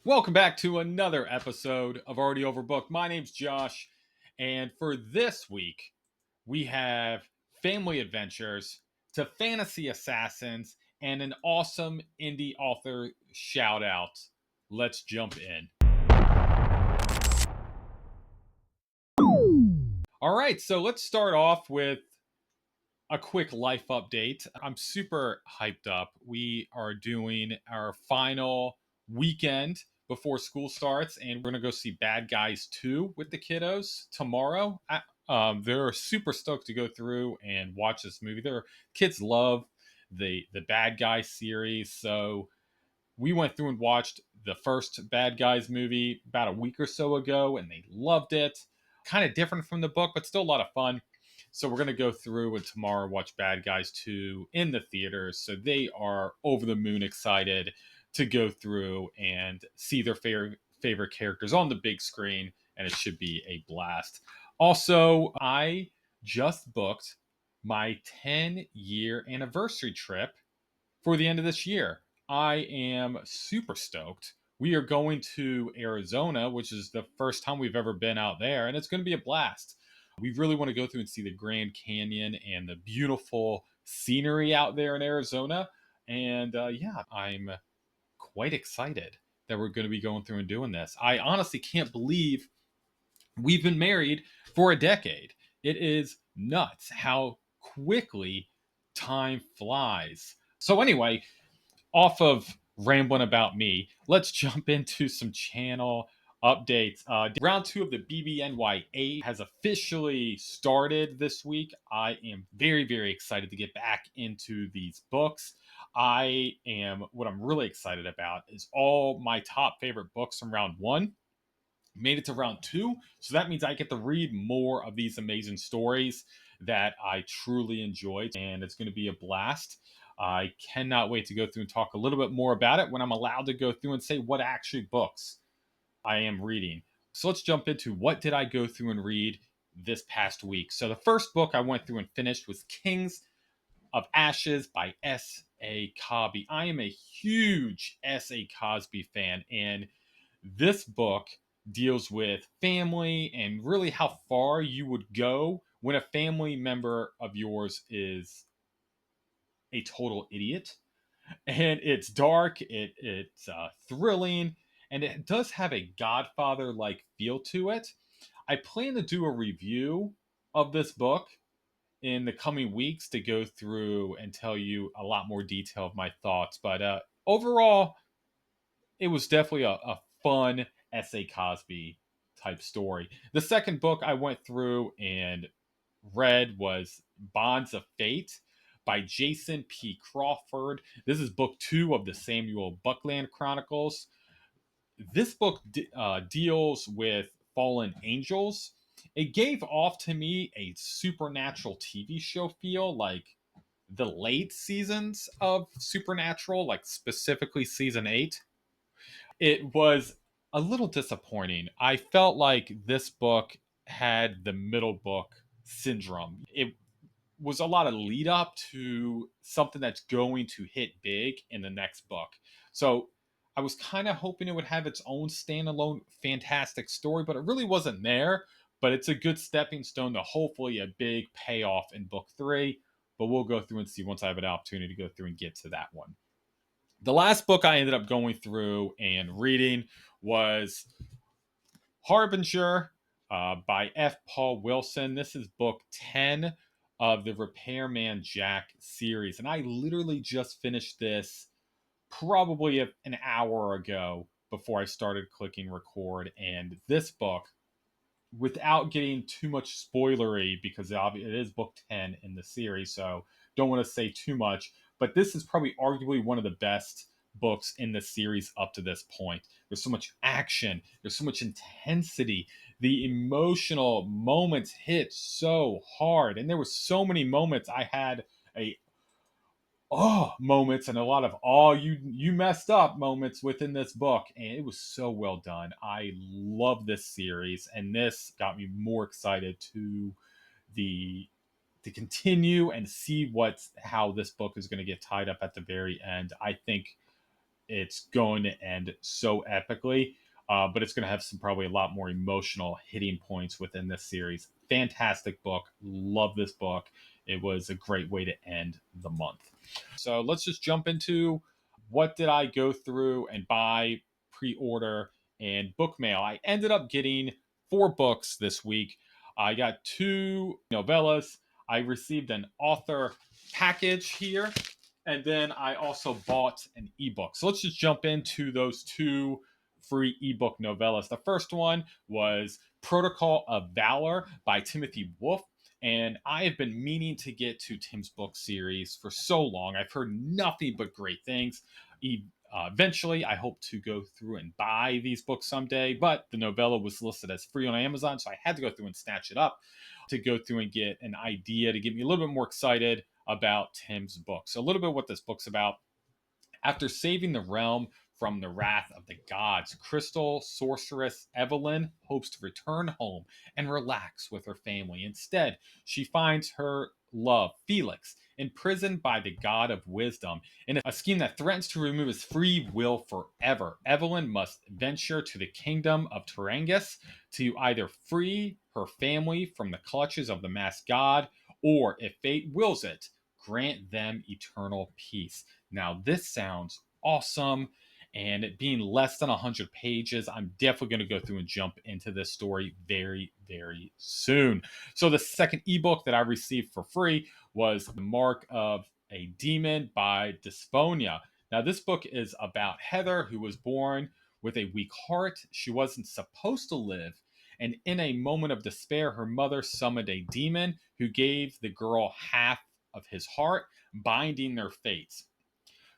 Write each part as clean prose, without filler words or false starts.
Welcome back to another episode of Already Overbooked. My name's Josh, and for this week, we have family adventures to fantasy assassins and an awesome indie author shout out. Let's jump in. All right, so let's start off with a quick life update. I'm super hyped up. We are doing our final weekend before school starts, and we're going to go see Bad Guys 2 with the kiddos tomorrow. They're super stoked to go through and watch this movie. Their kids love the Bad Guys series, so we went through and watched the first Bad Guys movie about a week or so ago, and they loved it. Kind of different from the book, but still a lot of fun. So we're going to go through and tomorrow watch Bad Guys 2 in the theaters. So they are over the moon excited to go through and see their favorite characters on the big screen, and it should be a blast. Also, I just booked my 10-year anniversary trip for the end of this year. I am super stoked. We are going to Arizona, which is the first time we've ever been out there, and it's going to be a blast. We really want to go through and see the Grand Canyon and the beautiful scenery out there in Arizona. And yeah, I'm quite excited that we're going to be going through and doing this. I honestly can't believe we've been married for a decade. It is nuts how quickly time flies. So, anyway, off of rambling about me, let's jump into some channel updates. Round two of the BBNY8 has officially started this week. I am very, very excited to get back into these books. What I'm really excited about is all my top favorite books from round one made it to round two. So that means I get to read more of these amazing stories that I truly enjoyed, and it's going to be a blast. I cannot wait to go through and talk a little bit more about it when I'm allowed to go through and say what actually books I am reading. So let's jump into what did I go through and read this past week. So the first book I went through and finished was Kings of Ashes by S.A. Cosby. I am a huge S.A. Cosby fan, and this book deals with family and really how far you would go when a family member of yours is a total idiot. And it's dark, it's thrilling, and it does have a Godfather like feel to it. I plan to do a review of this book in the coming weeks to go through and tell you a lot more detail of my thoughts. But overall, it was definitely a fun S.A. Cosby type story. The second book I went through and read was Bonds of Fate by Jason P. Crawford. This is book two of the Samuel Buckland Chronicles. This book deals with fallen angels. It gave off to me a supernatural TV show feel, like the late seasons of Supernatural, like specifically season 8. It was a little disappointing. I felt like this book had the middle book syndrome. It was a lot of lead up to something that's going to hit big in the next book. So I was kind of hoping it would have its own standalone fantastic story, but it really wasn't there. But it's a good stepping stone to hopefully a big payoff in book three. But we'll go through and see once I have an opportunity to go through and get to that one. The last book I ended up going through and reading was Harbinger by F. Paul Wilson. This is book 10 of the Repairman Jack series. And I literally just finished this probably an hour ago before I started clicking record. And this book, without getting too much spoilery, because it is book 10 in the series, so don't want to say too much, but this is probably arguably one of the best books in the series up to this point. There's so much action, there's so much intensity, the emotional moments hit so hard, and there were so many moments I had a moments and a lot of you messed up moments within this book, and it was so well done. I love this series, and this got me more excited the to continue and see how this book is going to get tied up at the very end. I think it's going to end so epically. But it's going to have some probably a lot more emotional hitting points within this series. Fantastic book. Love this book. It was a great way to end the month. So let's just jump into what did I go through and buy, pre-order, and book mail. I ended up getting 4 books this week. I got 2 novellas. I received an author package here, and then I also bought an ebook. So let's just jump into those 2 free ebook novellas. The first one was Protocol of Valor by Timothy Wolfe. And I have been meaning to get to Tim's book series for so long. I've heard nothing but great things. Eventually, I hope to go through and buy these books someday, but the novella was listed as free on Amazon, so I had to go through and snatch it up to go through and get an idea to get me a little bit more excited about Tim's book. So, a little bit what this book's about. After saving the realm from the wrath of the gods, crystal sorceress Evelyn hopes to return home and relax with her family. Instead, she finds her love, Felix, imprisoned by the god of wisdom in a scheme that threatens to remove his free will forever. Evelyn must venture to the kingdom of Turangus to either free her family from the clutches of the masked god, or, if fate wills it, grant them eternal peace. Now, this sounds awesome. And it being less than 100 pages, I'm definitely going to go through and jump into this story very, very soon. So, the second ebook that I received for free was The Mark of a Demon by Dysphonia. Now, this book is about Heather, who was born with a weak heart. She wasn't supposed to live. And in a moment of despair, her mother summoned a demon who gave the girl half of his heart, binding their fates.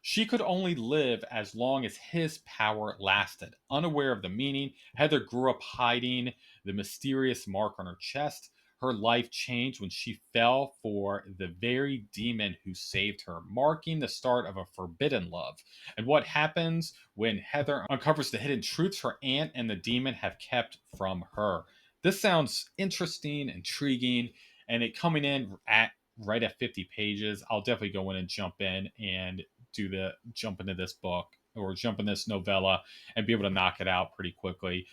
She could only live as long as his power lasted. Unaware of the meaning, Heather grew up hiding the mysterious mark on her chest. Her life changed when she fell for the very demon who saved her, marking the start of a forbidden love. And what happens when Heather uncovers the hidden truths her aunt and the demon have kept from her? This sounds interesting, intriguing, and it coming in at right at 50 pages. I'll definitely go in and jump in and jump into this book or jump in this novella and be able to knock it out pretty quickly.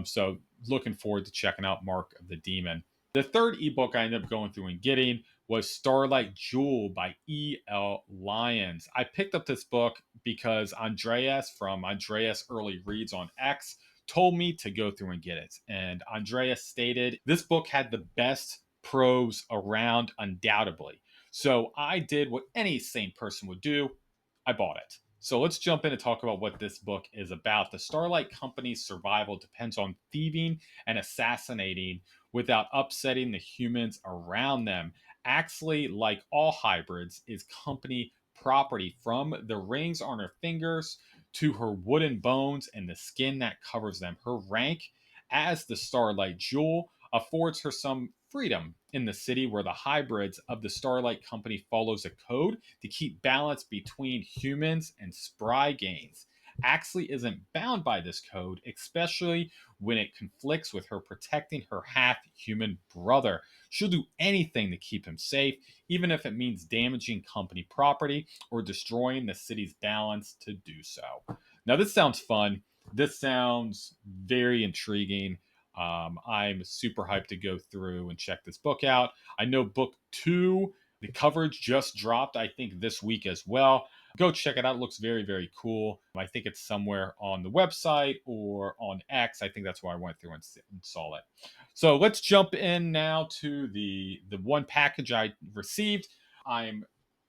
So looking forward to checking out Mark of the Demon. The third ebook I ended up going through and getting was Starlight Jewel by E.L. Lyons. I picked up this book because Andreas from Andreas Early Reads on X told me to go through and get it. And Andreas stated this book had the best prose around, undoubtedly. So I did what any sane person would do. I bought it. So let's jump in and talk about what this book is about. The Starlight Company's survival depends on thieving and assassinating without upsetting the humans around them. Axley, like all hybrids, is company property, from the rings on her fingers to her wooden bones and the skin that covers them. Her rank as the Starlight Jewel affords her some freedom in the city, where the hybrids of the Starlight Company follows a code to keep balance between humans and spry gains. Axley isn't bound by this code, especially when it conflicts with her protecting her half-human brother. She'll do anything to keep him safe, even if it means damaging company property or destroying the city's balance to do so. Now, this sounds fun. This sounds very intriguing. I'm super hyped to go through and check this book out. I know book 2, the coverage just dropped, I think, this week as well. Go check it out. It looks very, very cool. I think it's somewhere on the website or on X. I think that's where I went through and saw it. So let's jump in now to the one package I received. I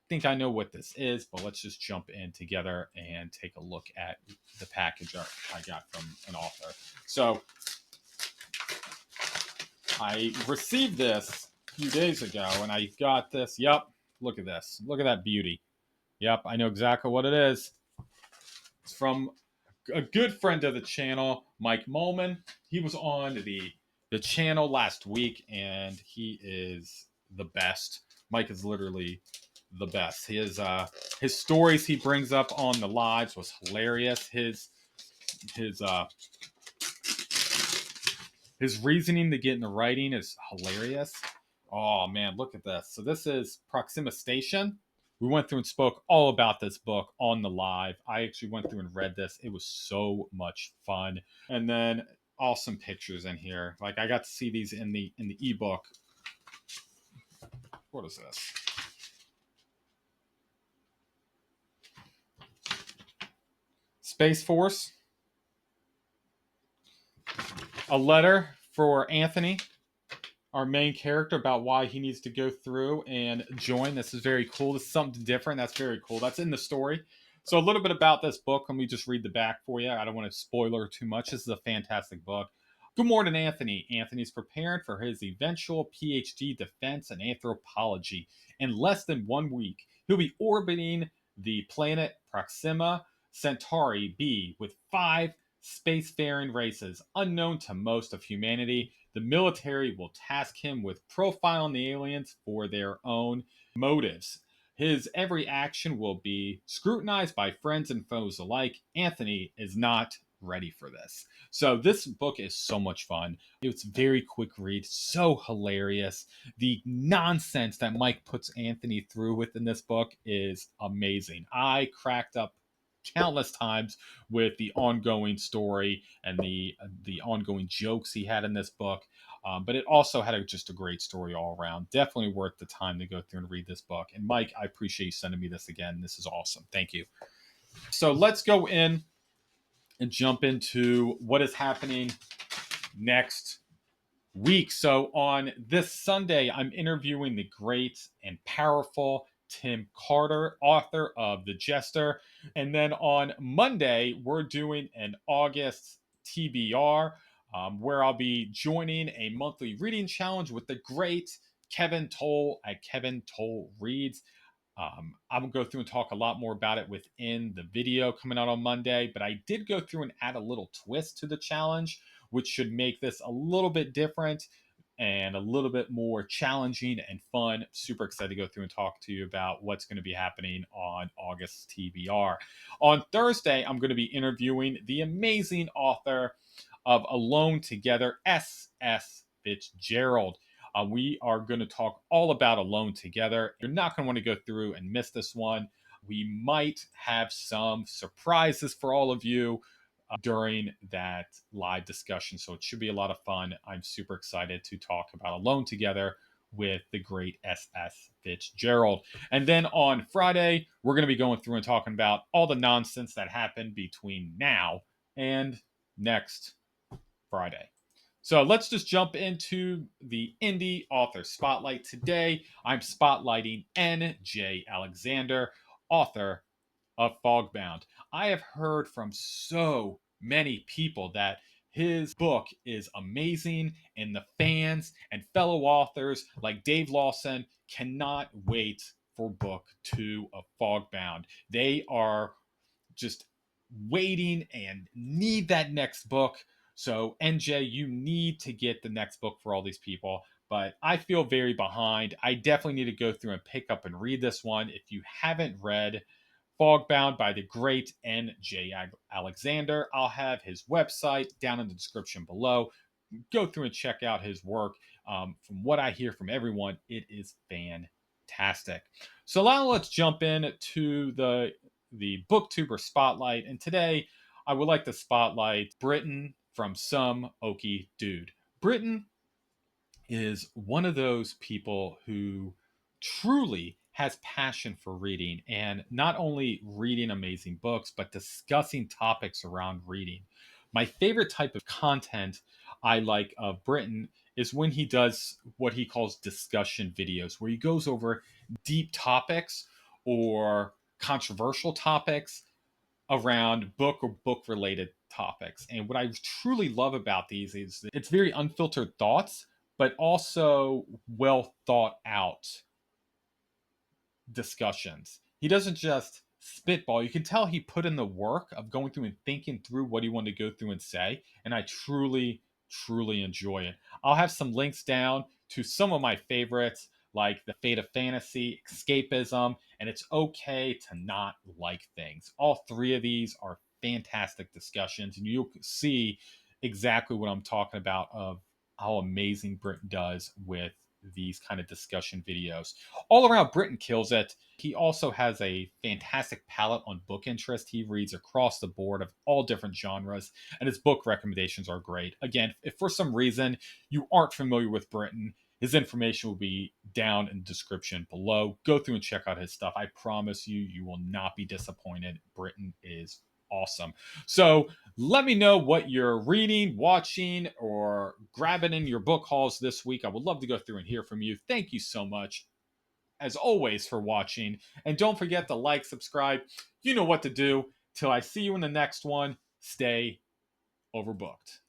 think I know what this is, but let's just jump in together and take a look at the package I got from an author. So I received this a few days ago, and I got this. Yep, look at this. Look at that beauty. Yep, I know exactly what it is. It's from a good friend of the channel, Mike Molman. He was on the channel last week, and he is the best. Mike is literally the best. His stories he brings up on the lives was hilarious. His reasoning to get into writing is hilarious. Oh man, look at this. So this is Proxima Station. We went through and spoke all about this book on the live. I actually went through and read this. It was so much fun. And then awesome pictures in here. Like I got to see these in the ebook. What is this? Space Force. A letter for Anthony, our main character, about why he needs to go through and join. This is very cool. This is something different. That's very cool. That's in the story. So a little bit about this book. Let me just read the back for you. I don't want to spoiler too much. This is a fantastic book. Good morning, Anthony. Anthony's preparing for his eventual PhD defense in anthropology. In less than 1 week, he'll be orbiting the planet Proxima Centauri B with 5 spacefaring races unknown to most of humanity. The military will task him with profiling the aliens for their own motives. His every action will be scrutinized by friends and foes alike. Anthony is not ready for this. So this book is so much fun. It's very quick read, so hilarious. The nonsense that Mike puts Anthony through within this book is amazing. I cracked up countless times with the ongoing story and the ongoing jokes he had in this book. But it also had just a great story all around. Definitely worth the time to go through and read this book. And Mike, I appreciate you sending me this again. This is awesome. Thank you. So let's go in and jump into what is happening next week. So on this Sunday, I'm interviewing the great and powerful Tim Carter, author of The Jester. And then on Monday, we're doing an August TBR, where I'll be joining a monthly reading challenge with the great Kevin Toll at Kevin Toll Reads. I'm going to go through and talk a lot more about it within the video coming out on Monday, but I did go through and add a little twist to the challenge, which should make this a little bit different and a little bit more challenging and fun. Super excited to go through and talk to you about what's going to be happening on August TBR. On Thursday, I'm going to be interviewing the amazing author of Alone Together, S.S. Fitzgerald. We are going to talk all about Alone Together. You're not going to want to go through and miss this one. We might have some surprises for all of you during that live discussion, so it should be a lot of fun. I'm super excited to talk about Alone Together with the great S.S. Fitzgerald. And then on Friday, we're going to be going through and talking about all the nonsense that happened between now and next Friday. So let's just jump into the indie author spotlight. Today, I'm spotlighting N.J. Alexander, author of Fogbound. I have heard from so many people that his book is amazing, and the fans and fellow authors like Dave Lawson cannot wait for book 2 of Fogbound. They are just waiting and need that next book. So, NJ, you need to get the next book for all these people. But I feel very behind. I definitely need to go through and pick up and read this one. If you haven't read Fogbound by the great N.J. Alexander, I'll have his website down in the description below. Go through and check out his work. From what I hear from everyone, it is fantastic. So now let's jump in to the BookTuber Spotlight. And today, I would like to spotlight Britton from Some Okie Dude. Britton is one of those people who truly has passion for reading, and not only reading amazing books, but discussing topics around reading. My favorite type of content I like of Britton is when he does what he calls discussion videos, where he goes over deep topics or controversial topics around book or book related topics. And what I truly love about these is it's very unfiltered thoughts, but also well thought out discussions. He doesn't just spitball. You can tell he put in the work of going through and thinking through what he wanted to go through and say. And I truly, truly enjoy it. I'll have some links down to some of my favorites, like The Fate of Fantasy, Escapism, and It's Okay to Not Like Things. All 3 of these are fantastic discussions, and you'll see exactly what I'm talking about of how amazing Brit does with these kind of discussion videos. All around, Britton kills it. He also has a fantastic palette on book interest. He reads across the board of all different genres, and his book recommendations are great. Again, if for some reason you aren't familiar with Britton, his information will be down in the description below. Go through and check out his stuff. I promise you, you will not be disappointed. Britton is awesome. So let me know what you're reading, watching, or grabbing in your book hauls this week. I would love to go through and hear from you. Thank you so much, as always, for watching. And don't forget to like, subscribe. You know what to do. Till I see you in the next one, stay overbooked.